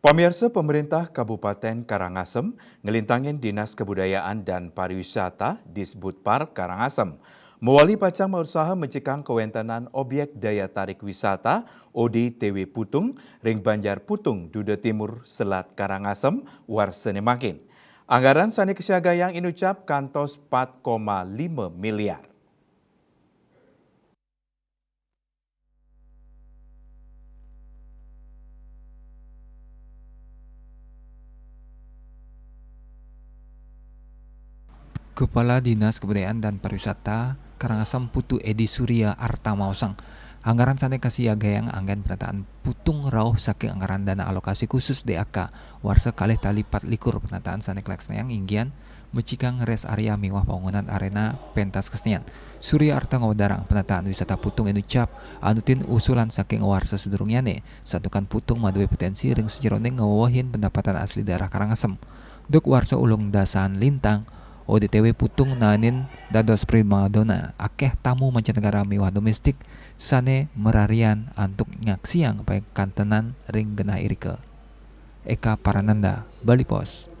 Pemirsa, pemerintah Kabupaten Karangasem ngelintangin Dinas Kebudayaan dan Pariwisata Disbudpar Karangasem. Mewali pacang usaha mencekang kewentanan objek daya tarik wisata ODTW Putung, Ring Banjar Putung, Duda Timur, Selat Karangasem, Warsene Makin. Anggaran sani kesiagayang inucap kantos 4,5 miliar. Kepala Dinas Kebudayaan dan Pariwisata Karangasem Putu Edi Surya Arta Mausang. Anggaran sane kasiagayang anggaran penataan putung rauh saking anggaran dana alokasi khusus DAK warsa kalih tali 4 penataan sane kelaksanaang inggian mecikang res area mewah bangunan arena pentas kesenian. Surya Arta ngawadarang penataan wisata putung enucap anutin usulan saking warsa sedurungyane satukan putung maduwe potensi ring sejeroning ngawawahin pendapatan asli daerah Karangasem. Duk warsa ulung dasan lintang ODTW Putung nanin dados primadona akeh tamu mancanegara mewah domestik sane merarian antuk nyaksiang pae kantenan ring genah irike. Eka Parananda, Bali Pos.